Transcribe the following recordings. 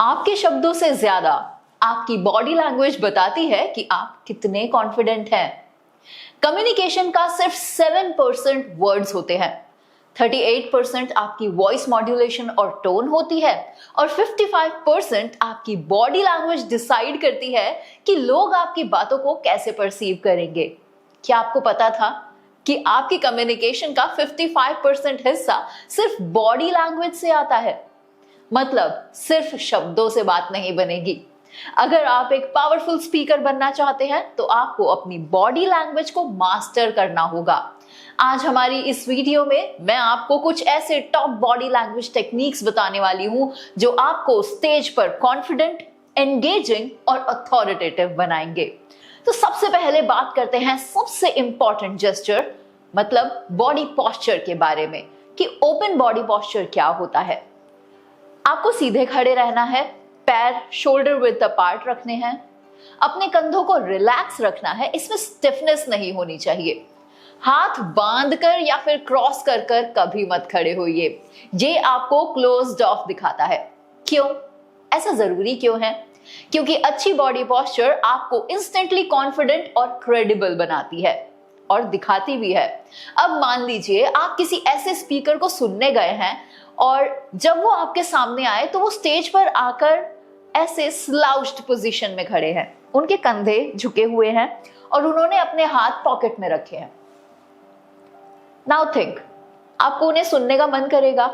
आपके शब्दों से ज्यादा आपकी बॉडी लैंग्वेज बताती है कि आप कितने कॉन्फिडेंट हैं। कम्युनिकेशन का सिर्फ 7% वर्ड्स होते हैं, 38% आपकी वॉइस मॉड्यूलेशन और टोन होती है और 55% आपकी बॉडी लैंग्वेज डिसाइड करती है कि लोग आपकी बातों को कैसे परसीव करेंगे। क्या आपको पता था कि आपकी कम्युनिकेशन का 55% हिस्सा सिर्फ बॉडी लैंग्वेज से आता है? मतलब सिर्फ शब्दों से बात नहीं बनेगी। अगर आप एक पावरफुल स्पीकर बनना चाहते हैं तो आपको अपनी बॉडी लैंग्वेज को मास्टर करना होगा। आज हमारी इस वीडियो में मैं आपको कुछ ऐसे टॉप बॉडी लैंग्वेज टेक्निक्स बताने वाली हूं जो आपको स्टेज पर कॉन्फिडेंट, एंगेजिंग और अथॉरिटेटिव बनाएंगे। तो सबसे पहले बात करते हैं सबसे इंपॉर्टेंट जेस्चर मतलब बॉडी पोस्चर के बारे में कि ओपन बॉडी पोस्चर क्या होता है। आपको सीधे खड़े रहना है, पैर शोल्डर विड्थ अपार्ट रखने हैं, अपने कंधों को रिलैक्स रखना है, इसमें स्टिफनेस नहीं होनी चाहिए। हाथ बांधकर या फिर क्रॉस कर कर कभी मत खड़े होइए, ये आपको क्लोज्ड ऑफ दिखाता है। क्यों? ऐसा जरूरी क्यों है? क्योंकि अच्छी बॉडी पोस्चर आपको इंस्टेंटली कॉन्फिडेंट और क्रेडिबल बनाती है और दिखाती भी है। अब मान लीजिए आप किसी ऐसे स्पीकर को सुनने गए हैं और जब वो आपके सामने आए तो वो स्टेज पर आकर ऐसे स्लाउच्ड पोजीशन में खड़े हैं, उनके कंधे झुके हुए हैं और उन्होंने अपने हाथ पॉकेट में रखे हैं। नाउ थिंक, आपको उन्हें सुनने का मन करेगा?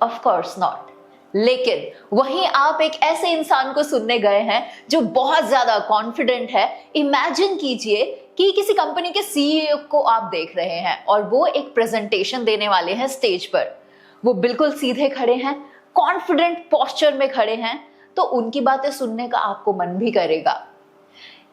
Of course not. लेकिन वहीं आप एक ऐसे इंसान को सुनने गए हैं जो बहुत ज्यादा कॉन्फिडेंट है। इमेजिन कीजिए कि किसी कंपनी के सीईओ को आप देख रहे हैं और वो एक प्रेजेंटेशन देने वाले हैं स्टेज पर। वो बिल्कुल सीधे खड़े हैं, कॉन्फिडेंट पोस्चर में खड़े हैं, तो उनकी बातें सुनने का आपको मन भी करेगा।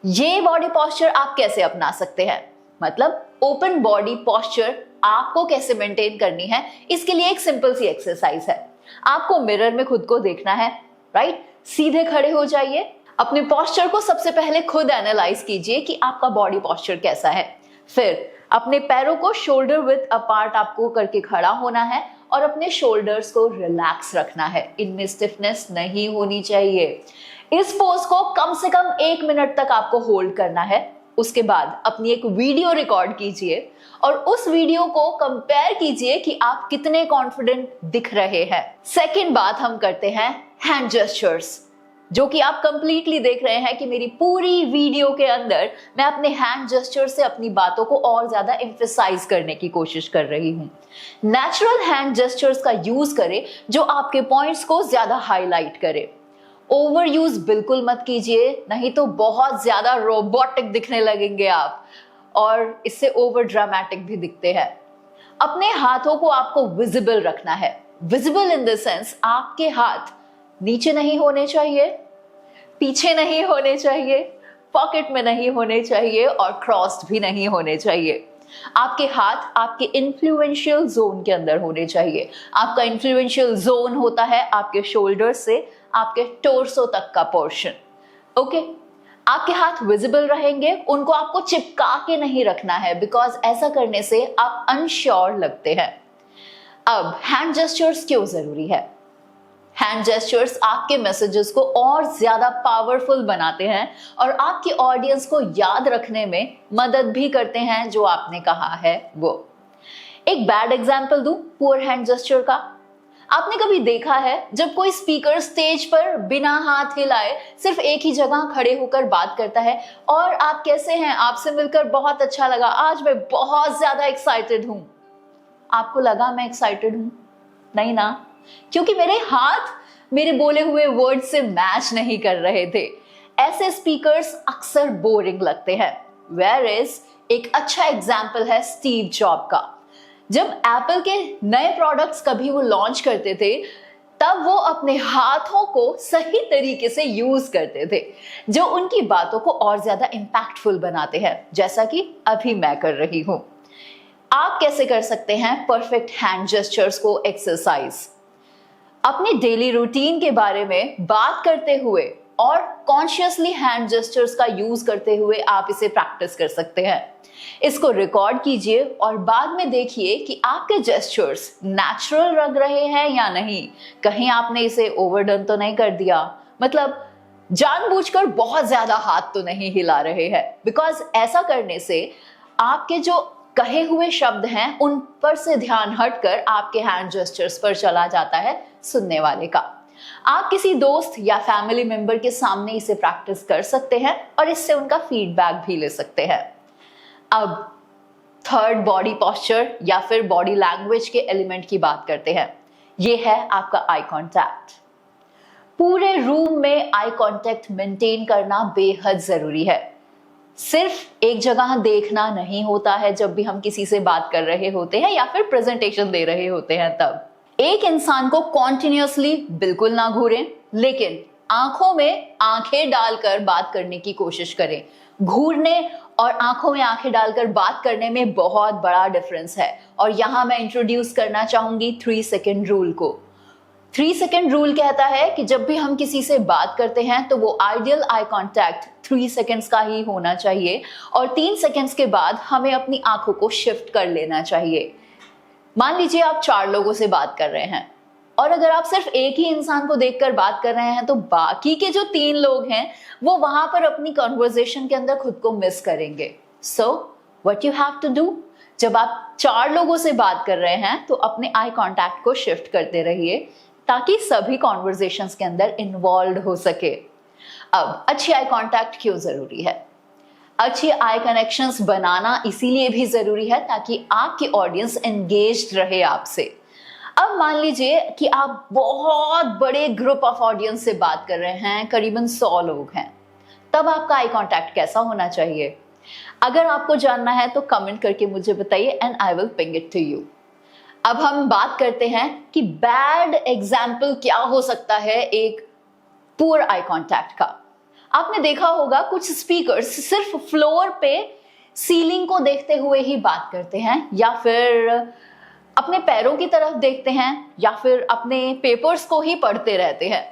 ये बॉडी पोस्चर आप कैसे अपना सकते हैं? मतलब ओपन बॉडी पोस्चर आपको कैसे मेंटेन करनी है, इसके लिए एक सिंपल सी एक्सरसाइज है। आपको मिरर में खुद को देखना है, राइट? सीधे खड़े हो जाइए, अपने पोस्चर को सबसे पहले खुद एनालाइज कीजिए कि आपका बॉडी पोस्चर कैसा है। फिर अपने पैरों को शोल्डर विड्थ अपार्ट आपको करके खड़ा होना है और अपने शोल्डर्स को रिलैक्स रखना है, इनमें स्टिफनेस नहीं होनी चाहिए। इस पोज को कम से कम 1 मिनट तक आपको होल्ड करना है। उसके बाद अपनी एक वीडियो रिकॉर्ड कीजिए और उस वीडियो को कंपेयर कीजिए कि आप कितने कॉन्फिडेंट दिख रहे हैं। सेकेंड बात हम करते हैं हैंड जेस्चर्स, जो कि आप कंप्लीटली देख रहे हैं कि मेरी पूरी वीडियो के अंदर मैं अपने हैंड जेस्चर से अपनी बातों को और ज्यादा एम्फसाइज करने की कोशिश कर रही हूं। नेचुरल हैंड जेस्चर्स का यूज करें जो आपके पॉइंट्स को ज्यादा हाईलाइट करे। ओवर यूज बिल्कुल मत कीजिए, नहीं तो बहुत ज्यादा रोबोटिक दिखने लगेंगे आप और इससे ओवर ड्रामेटिक भी दिखते हैं। अपने हाथों को आपको विजिबल रखना है। विजिबल इन द सेंस आपके हाथ नीचे नहीं होने चाहिए, पीछे नहीं होने चाहिए, पॉकेट में नहीं होने चाहिए और क्रॉस्ड भी नहीं होने चाहिए। आपके हाथ आपके इन्फ्लुएंशियल जोन के अंदर होने चाहिए। आपका इन्फ्लुएंशियल जोन होता है आपके शोल्डर से आपके टोर्सो तक का पोर्शन। ओके, आपके हाथ विजिबल रहेंगे, उनको आपको चिपका के नहीं रखना है बिकॉज ऐसा करने से आप अनश्योर लगते हैं। अब हैंड जेस्चर्स क्यों जरूरी है? हैंड जेस्चर्स आपके मैसेजेस को और ज्यादा पावरफुल बनाते हैं और आपकी ऑडियंस को याद रखने में मदद भी करते हैं जो आपने कहा है वो। एक बैड एग्जांपल दूं पुअर हैंड जेस्चर का। आपने कभी देखा है जब कोई स्पीकर स्टेज पर बिना हाथ हिलाए सिर्फ एक ही जगह खड़े होकर बात करता है और आप कैसे हैं, आपसे मिलकर बहुत अच्छा लगा, आज मैं बहुत ज्यादा एक्साइटेड हूं। आपको लगा मैं एक्साइटेड हूं? नहीं ना, क्योंकि मेरे हाथ मेरे बोले हुए वर्ड से मैच नहीं कर रहे थे। ऐसे स्पीकर्स अक्सर बोरिंग लगते हैं। वेयर इज एक अच्छा एग्जाम्पल है स्टीव जॉब का। जब एप्पल के नए प्रोडक्ट्स कभी वो लॉन्च करते थे तब वो अपने हाथों को सही तरीके से यूज करते थे जो उनकी बातों को और ज्यादा इंपैक्टफुल बनाते हैं, जैसा कि अभी मैं कर रही हूं। आप कैसे कर सकते हैं परफेक्ट हैंड जेस्चर्स को एक्सरसाइज? अपने डेली रूटीन के बारे में बात करते हुए और कॉन्शियसली हैंड जेस्चर्स का यूज करते हुए आप इसे प्रैक्टिस कर सकते हैं। इसको रिकॉर्ड कीजिए और बाद में देखिए कि आपके जेस्चर्स नेचुरल लग रहे हैं या नहीं, कहीं आपने इसे ओवरडन तो नहीं कर दिया, मतलब जानबूझकर बहुत ज्यादा हाथ तो नहीं हिला रहे हैं। बिकॉज ऐसा करने से आपके जो कहे हुए शब्द हैं उन पर से ध्यान हटकर आपके हैंड जेस्चर्स पर चला जाता है सुनने वाले का। आप किसी दोस्त या फैमिली मेंबर के सामने इसे प्रैक्टिस कर सकते हैं और इससे उनका फीडबैक भी ले सकते हैं। अब थर्ड बॉडी पोस्चर या फिर बॉडी लैंग्वेज के एलिमेंट की बात करते हैं। ये है आपका आई कांटेक्ट। पूरे रूम में आई कांटेक्ट मेंटेन करना बेहद जरूरी है। सिर्फ एक जगह देखना नहीं होता है जब भी हम किसी से बात कर रहे होते हैं या फिर प्रेजेंटेशन दे रहे होते हैं तब। एक इंसान को कॉन्टिन्यूअसली बिल्कुल ना घूरें, लेकिन आंखों में आंखें डालकर बात करने की कोशिश करें। घूरने और आंखों में आंखें डालकर बात करने में बहुत बड़ा डिफरेंस है और यहां मैं इंट्रोड्यूस करना चाहूंगी 3 सेकेंड रूल को। 3 सेकेंड रूल कहता है कि जब भी हम किसी से बात करते हैं तो वो आइडियल आई कांटेक्ट 3 सेकेंड्स का ही होना चाहिए और 3 सेकेंड्स के बाद हमें अपनी आंखों को शिफ्ट कर लेना चाहिए। मान लीजिए आप 4 लोगों से बात कर रहे हैं और अगर आप सिर्फ एक ही इंसान को देखकर बात कर रहे हैं तो बाकी के जो 3 लोग हैं वो वहां पर अपनी कॉन्वर्जेशन के अंदर खुद को मिस करेंगे। So what you have to do, जब आप 4 लोगों से बात कर रहे हैं तो अपने आई कांटेक्ट को शिफ्ट करते रहिए ताकि सभी कॉन्वर्जेशंस के अंदर इन्वॉल्व हो सके। अब अच्छी आई कांटेक्ट क्यों जरूरी है? अच्छी आई कनेक्शंस बनाना इसीलिए भी जरूरी है ताकि आपकी ऑडियंस एंगेज्ड रहे आपसे। अब मान लीजिए कि आप बहुत बड़े ग्रुप ऑफ ऑडियंस से बात कर रहे हैं, करीबन 100 लोग हैं, तब आपका आई कांटेक्ट कैसा होना चाहिए? अगर आपको जानना है तो कमेंट करके मुझे बताइए and I will ping it to you. अब हम बात करते हैं कि बैड एग्जाम्पल क्या हो सकता है एक पुअर आई कांटेक्ट का। आपने देखा होगा कुछ स्पीकर्स सिर्फ फ्लोर पे सीलिंग को देखते हुए ही बात करते हैं या फिर अपने पैरों की तरफ देखते हैं या फिर अपने पेपर्स को ही पढ़ते रहते हैं।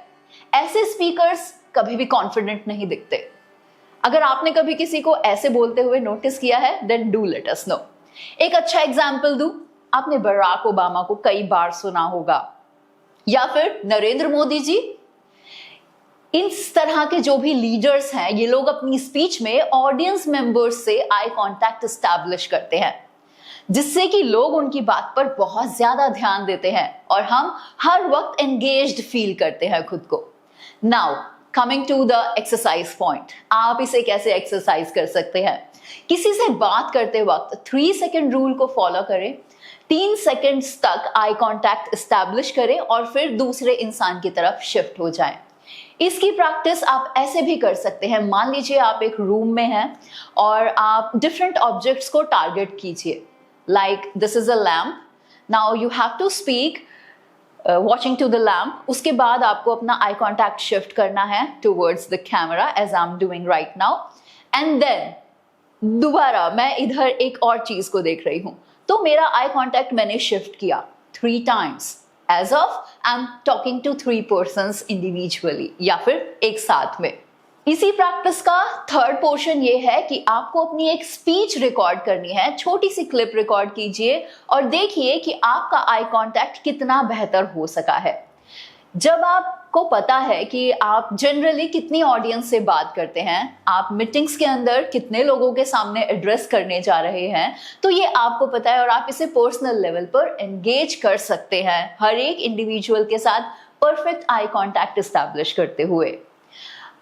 ऐसे स्पीकर्स कभी भी कॉन्फिडेंट नहीं दिखते। अगर आपने कभी किसी को ऐसे बोलते हुए नोटिस किया है then do let us know. एक अच्छा एग्जाम्पल दूं, आपने बराक ओबामा को कई बार सुना होगा या फिर नरेंद्र मोदी जी। इस तरह के जो भी लीडर्स हैं ये लोग अपनी स्पीच में ऑडियंस मेंबर्स से आई कांटेक्ट एस्टैब्लिश करते हैं जिससे कि लोग उनकी बात पर बहुत ज्यादा ध्यान देते हैं और हम हर वक्त एंगेज्ड फील करते हैं खुद को। Now coming to the exercise point, आप इसे कैसे एक्सरसाइज कर सकते हैं? किसी से बात करते वक्त 3 सेकेंड रूल को फॉलो करें। 3 सेकेंड्स तक आई कांटेक्ट एस्टैब्लिश करें और फिर दूसरे इंसान की तरफ शिफ्ट हो जाएं। इसकी प्रैक्टिस आप ऐसे भी कर सकते हैं। मान लीजिए आप एक रूम में हैं और आप डिफरेंट ऑब्जेक्ट्स को टारगेट कीजिए, like this is a lamp, now you have to speak watching to the lamp. उसके बाद आपको अपना आई कांटेक्ट शिफ्ट करना है towards the camera as I am doing right now, and then दोबारा मैं इधर एक और चीज को देख रही हूं तो मेरा आई कांटेक्ट मैंने शिफ्ट किया 3 times. As of I'm talking to 3 persons individually या फिर एक साथ में। इसी प्रैक्टिस का थर्ड पोर्शन ये है कि आपको अपनी एक स्पीच रिकॉर्ड करनी है। छोटी सी क्लिप रिकॉर्ड कीजिए और देखिए कि आपका आई कांटेक्ट कितना बेहतर हो सका है। जब आपको पता है कि आप जनरली कितनी ऑडियंस से बात करते हैं, आप मीटिंग्स के अंदर कितने लोगों के सामने एड्रेस करने जा रहे हैं, तो ये आपको पता है और आप इसे पर्सनल लेवल पर एंगेज कर सकते हैं हर एक इंडिविजुअल के साथ परफेक्ट आई कांटेक्ट एस्टैब्लिश करते हुए।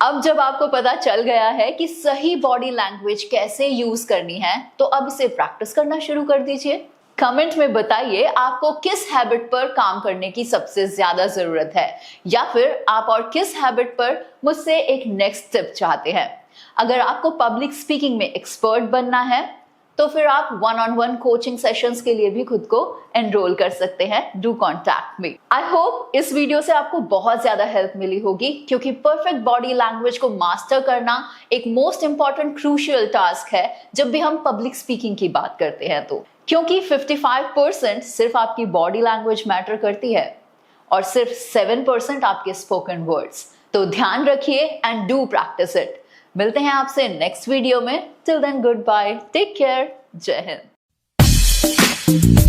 अब जब आपको पता चल गया है कि सही बॉडी लैंग्वेज कैसे यूज करनी है, तो अब इसे प्रैक्टिस करना शुरू कर दीजिए। कमेंट में बताइए आपको किस हैबिट पर काम करने की सबसे ज्यादा जरूरत है या फिर आप और किस हैबिट पर मुझसे एक नेक्स्ट टिप चाहते हैं। अगर आपको पब्लिक स्पीकिंग में एक्सपर्ट बनना है तो फिर आप 1-on-1 कोचिंग सेशंस के लिए भी खुद को एनरोल कर सकते हैं। Do contact me. I hope इस वीडियो से आपको बहुत ज्यादा हेल्प मिली होगी, क्योंकि परफेक्ट बॉडी लैंग्वेज को मास्टर करना एक मोस्ट इंपॉर्टेंट क्रूशियल टास्क है जब भी हम पब्लिक स्पीकिंग की बात करते हैं तो, क्योंकि 55% सिर्फ आपकी बॉडी लैंग्वेज मैटर करती है और सिर्फ 7% आपके स्पोकन वर्ड्स। तो ध्यान रखिए एंड डू प्रैक्टिस इट। मिलते हैं आपसे नेक्स्ट वीडियो में। Till then good bye, take care, Jai Hind.